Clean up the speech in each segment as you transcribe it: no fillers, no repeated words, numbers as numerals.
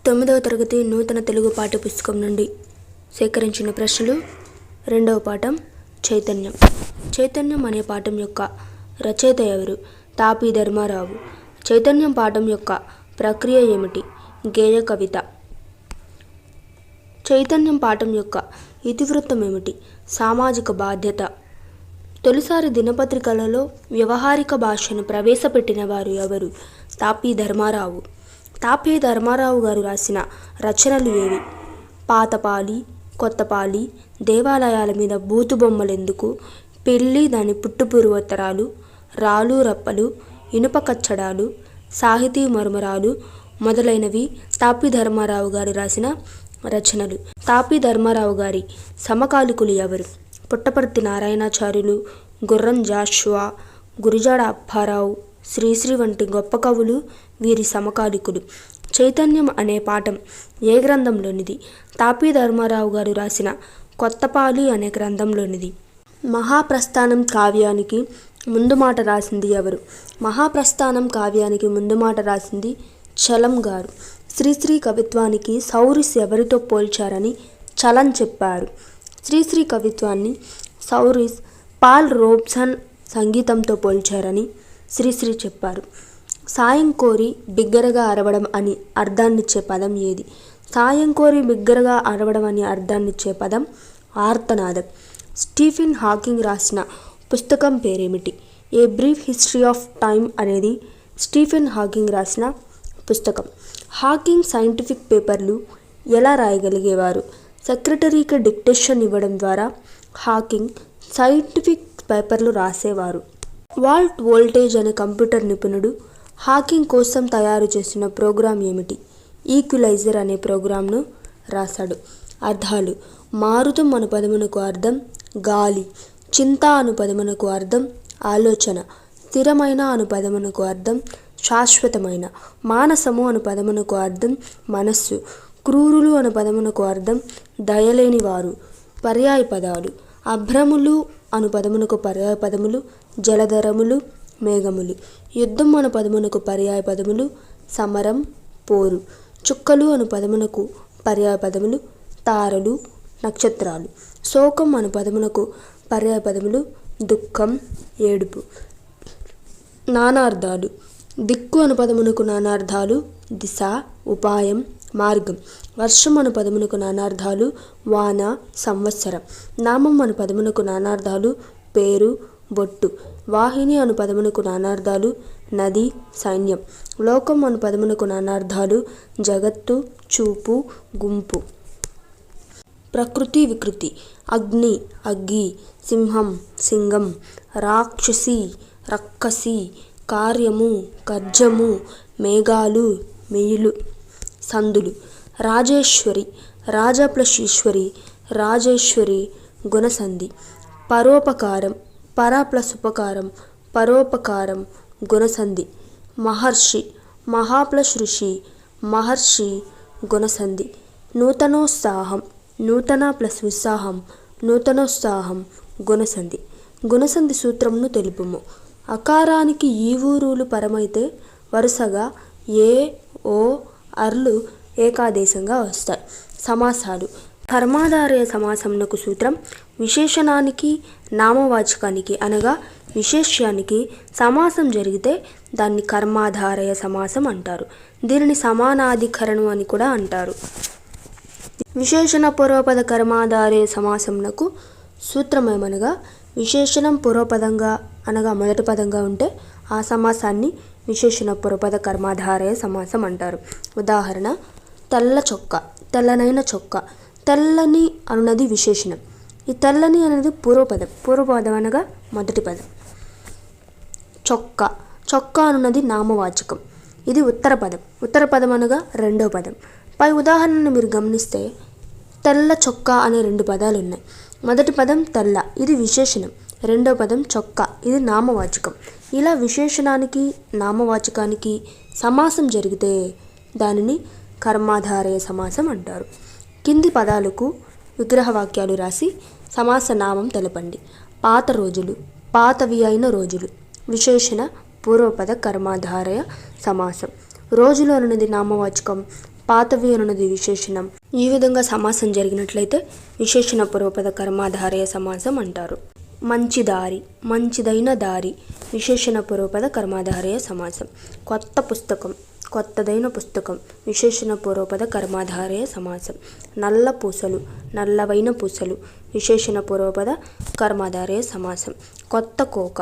9వ తరగతి నూతన తెలుగు పాఠ్యపుస్తకం నుండి సేకరించిన ప్రశ్నలు. 2వ పాఠం చైతన్యం. చైతన్యం అనే పాఠం యొక్క రచయిత ఎవరు? తాపీ ధర్మారావు. చైతన్యం పాఠం యొక్క ప్రక్రియ ఏమిటి? గేయ కవిత. చైతన్యం పాఠం యొక్క ఇతివృత్తం ఏమిటి? సామాజిక బాధ్యత. తొలిసారి దినపత్రికలలో వ్యవహారిక భాషను ప్రవేశపెట్టిన వారు ఎవరు? తాపీ ధర్మారావు. తాపీ ధర్మారావు గారు రాసిన రచనలు ఏవి? పాతపాలి, కొత్తపాలి, దేవాలయాల మీద బూతు బొమ్మలెందుకు, పెళ్ళి దాని పుట్టుపూర్వోత్తరాలు, రాళ్ళు రప్పలు, ఇనుప కచ్చడాలు, సాహితీ మర్మరాలు మొదలైనవి తాపీ ధర్మారావు గారు రాసిన రచనలు. తాపీ ధర్మారావు గారి సమకాలికులు ఎవరు? పుట్టపర్తి నారాయణాచార్యులు, గుర్రం జాషువా, గురిజాడ అప్పారావు, శ్రీశ్రీ వంటి గొప్ప కవులు వీరి సమకాలికులు. చైతన్యం అనే పాఠం ఏ గ్రంథంలోనిది? తాపీ ధర్మారావు గారు రాసిన కొత్తపాలి అనే గ్రంథంలోనిది. మహాప్రస్థానం కావ్యానికి ముందు మాట రాసింది ఎవరు? మహాప్రస్థానం కావ్యానికి ముందు మాట రాసింది చలం గారు. శ్రీశ్రీ కవిత్వానికి సౌరిస్ ఎవరితో పోల్చారని చలం చెప్పారు? శ్రీశ్రీ కవిత్వాన్ని సౌరిస్ పాల్ రోబ్సన్ సంగీతంతో పోల్చారని శ్రీశ్రీ చెప్పారు. సాయం కోరి బిగ్గరగా అరవడం అని అర్థాన్నిచ్చే పదం ఏది? సాయం కోరి బిగ్గరగా అరవడం అని అర్థాన్నిచ్చే పదం ఆర్తనాదం. స్టీఫెన్ హాకింగ్ రాసిన పుస్తకం పేరేమిటి? A brief history of time అనేది స్టీఫెన్ హాకింగ్ రాసిన పుస్తకం. హాకింగ్ సైంటిఫిక్ పేపర్లు ఎలా రాయగలిగేవారు? సెక్రటరీకి డిక్టేషన్ ఇవ్వడం ద్వారా హాకింగ్ సైంటిఫిక్ పేపర్లు రాసేవారు. వాల్ట్ వోల్టేజ్ అనే కంప్యూటర్ నిపుణుడు హాకింగ్ కోసం తయారు చేసిన ప్రోగ్రాం ఏమిటి? ఈక్విలైజర్ అనే ప్రోగ్రాంను రాశాడు. అర్థాలు: మారుతం అను పదమునకు అర్థం గాలి, చింత అను పదమునకు అర్థం ఆలోచన, స్థిరమైన అను పదమునకు అర్థం శాశ్వతమైన, మానసము అను పదమునకు అర్థం మనస్సు, క్రూరులు అను పదమునకు అర్థం దయలేనివారు. పర్యాయ పదాలు: అభ్రములు అను పదమునకు పర్యాయ పదములు జలధరములు, మేఘములు. యుద్ధం అను పదమునకు పర్యాయ పదములు సమరం, పోరు. చుక్కలు అను పదమునకు పర్యాయ పదములు తారలు, నక్షత్రాలు. శోకం అను పదమునకు పర్యాయ పదములు దుఃఖం, ఏడుపు. నానార్థాలు: దిక్కు అను పదమునకు నానార్థాలు దిశ, ఉపాయం, మార్గం. వర్షం అను పదమునకు నానార్థాలు వాన, సంవత్సరం. నామం అను పదమునకు నానార్థాలు పేరు, బొట్టు. వాహిని అను పదమునకు నానార్థాలు నది, సైన్యం. లోకం అను పదమునకు నానార్థాలు జగత్తు, చూపు, గుంపు. ప్రకృతి వికృతి: అగ్ని, అగ్గి, సింహం, సింగం. రాక్షసి, రక్కసి. కార్యము, కర్జము. మేఘాలు, మెయిలు. సందులు: రాజేశ్వరి, రాజా ప్లస్ ఈశ్వరి, రాజేశ్వరి. గుణసంధి: పరోపకారం, పర ప్లస్ ఉపకారం, పరోపకారం. గుణసంధి: మహర్షి, మహా ప్లస్ ఋషి, మహర్షి. గుణసంధి: నూతనోత్సాహం, నూతన ప్లస్ ఉత్సాహం, నూతనోత్సాహం. గుణసంధి. గుణసంధి సూత్రమును తెలుపుము. అకారానికి ఈ ఊరులు పరమైతే వరుసగా ఏ, ఓ, అర్లు ఏకాదేశంగా వస్తాయి. సమాసాలు: కర్మాధారయ సమాసమునకు సూత్రం విశేషణానికి నామవాచకానికి అనగా విశేష్యానికి సమాసం జరిగితే దాన్ని కర్మాధారయ సమాసం అంటారు. దీనిని సమానాధికరణం అని కూడా అంటారు. విశేషణ పూర్వపద కర్మాధారయ సమాసమునకు సూత్రమేమనగా విశేషణం పూర్వపదంగా అనగా మొదటి పదంగా ఉంటే ఆ సమాసాన్ని విశేషణ పూర్వపద కర్మాధారయ సమాసం అంటారు. ఉదాహరణ: తెల్ల చొక్క, తెల్లనైన చొక్క. తెల్లని అనున్నది విశేషణం. ఈ తెల్లని అనేది పూర్వపదం. పూర్వపదం అనగా మొదటి పదం. చొక్క, చొక్క అనున్నది నామవాచకం. ఇది ఉత్తర పదం. ఉత్తర పదం అనగా రెండో పదం. పై ఉదాహరణను మీరు గమనిస్తే తెల్ల చొక్క అనే రెండు పదాలు ఉన్నాయి. మొదటి పదం తెల్ల, ఇది విశేషణం. రెండో పదం చొక్క, ఇది నామవాచకం. ఇలా విశేషణానికి నామవాచకానికి సమాసం జరిగితే దానిని కర్మాధారయ సమాసం అంటారు. కింది పదాలకు విగ్రహవాక్యాలు రాసి సమాస నామం తెలపండి. పాత రోజులు, పాతవి అయిన రోజులు. విశేషణ పూర్వపద కర్మాధారయ సమాసం. రోజులు అనున్నది నామవాచకం, పాతవి అనున్నది విశేషణం. ఈ విధంగా సమాసం జరిగినట్లయితే విశేషణ పూర్వపద కర్మాధారయ సమాసం అంటారు. మంచి దారి, మంచిదైన దారి విశేషణ పూర్వపద కర్మాధారయ సమాసం. కొత్త పుస్తకం, కొత్తదైన పుస్తకం విశేషణ పూర్వపద కర్మాధారయ సమాసం. నల్ల పూసలు, నల్లవైన పూసలు విశేషణ పూర్వపద కర్మాధారయ సమాసం. కొత్త కోక,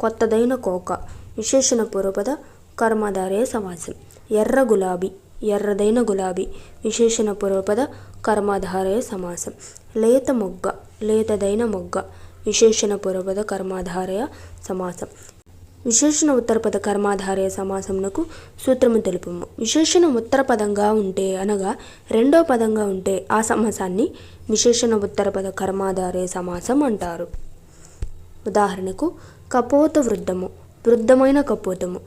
కొత్తదైన కోక విశేషణ పూర్వపద కర్మాధారయ సమాసం. ఎర్ర గులాబీ, ఎర్రదైన గులాబీ విశేషణ పూర్వపద కర్మాధారయ సమాసం. లేత మొగ్గ, లేతదైన మొగ్గ విశేషణ పూర్వపద కర్మాధారయ సమాసం. విశేషణ ఉత్తరపద కర్మాధారయ సమాసమునకు సూత్రము తెలుపుము. విశేషణ ఉత్తర పదంగా ఉంటే అనగా రెండో పదంగా ఉంటే ఆ సమాసాన్ని విశేషణ ఉత్తరపద కర్మాధారయ సమాసం అంటారు. ఉదాహరణకు కపోత వృద్ధము, వృద్ధమైన కపోతము.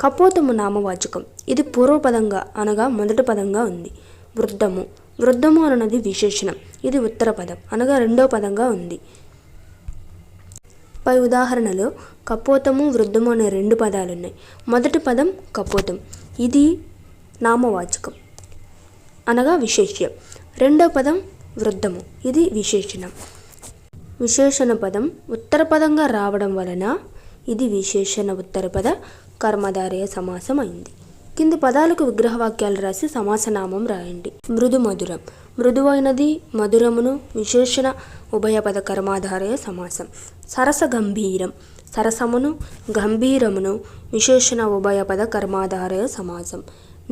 కపోతము నామవాచకం. ఇది పూర్వపదంగా అనగా మొదటి పదంగా ఉంది. వృద్ధము, వృద్ధము అన్నది విశేషణం. ఇది ఉత్తర పదం అనగా రెండో పదంగా ఉంది. పై ఉదాహరణలో కపోతము, వృద్ధము అనే రెండు పదాలు ఉన్నాయి. మొదటి పదం కపోతం, ఇది నామవాచకం అనగా విశేష్యం. రెండో పదం వృద్ధము, ఇది విశేషణం. విశేషణ పదం ఉత్తర పదంగా రావడం వలన ఇది విశేషణ ఉత్తరపద కర్మధారయ సమాసం అయింది. కింది పదాలకు విగ్రహవాక్యాలు రాసి సమాసనామం రాయండి. మృదు మధురం, మృదువైనది మధురమును విశేషణ ఉభయపద కర్మాధారయ సమాసం. సరస గంభీరం, సరసమును గంభీరమును విశేషణ ఉభయపద కర్మాధారయ సమాసం.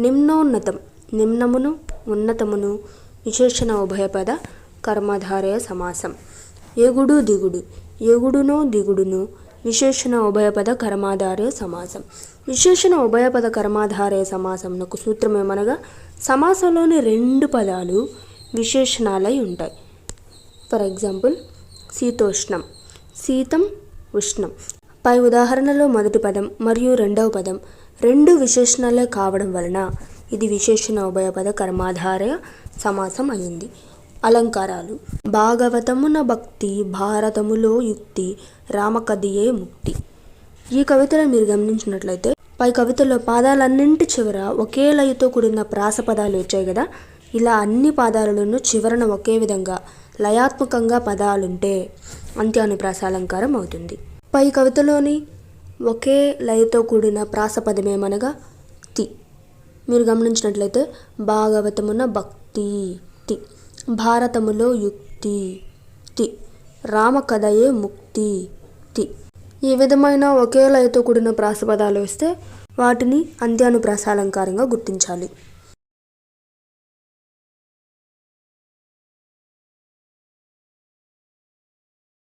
నిమ్నోన్నతం, నిమ్నమును ఉన్నతమును విశేషణ ఉభయపద కర్మధారయ సమాసం. ఎగుడు దిగుడు, ఎగుడును దిగుడును విశేషణ ఉభయపద కర్మాధారయ సమాసం. విశేషణ ఉభయపద కర్మాధారయ సమాసంకు సూత్రం ఏమనగా సమాసంలోని రెండు పదాలు విశేషణాలై ఉంటాయి. For example శీతోష్ణం, శీతం ఉష్ణం. పై ఉదాహరణలో మొదటి పదం మరియు రెండవ పదం రెండు విశేషణాలే కావడం వలన ఇది విశేషణ ఉభయపద కర్మాధారయ సమాసం అయింది. అలంకారాలు. భాగవతమున భక్తి, భారతములో యుక్తి, రామకథయే ముక్తి. ఈ కవితలో మీరు గమనించినట్లయితే పై కవితలో పాదాలన్నింటి చివర ఒకే లయతో కూడిన ప్రాస పదాలు వచ్చాయి కదా. ఇలా అన్ని పాదాలలోనూ చివరన ఒకే విధంగా లయాత్మకంగా పదాలుంటే అంత్యానుప్రాస అలంకారం అవుతుంది. పై కవితలోని ఒకే లయతో కూడిన ప్రాస పదమేమనగా తి. మీరు గమనించినట్లయితే భాగవతమున భక్తి తి, భారతములో యుక్తి తి, రామకథయే ముక్తి తి. ఈ విధమైన ఒకే లయతో కూడిన ప్రాసపదాలు వస్తే వాటిని అంత్యానుప్రాస అలంకారంగా గుర్తించాలి.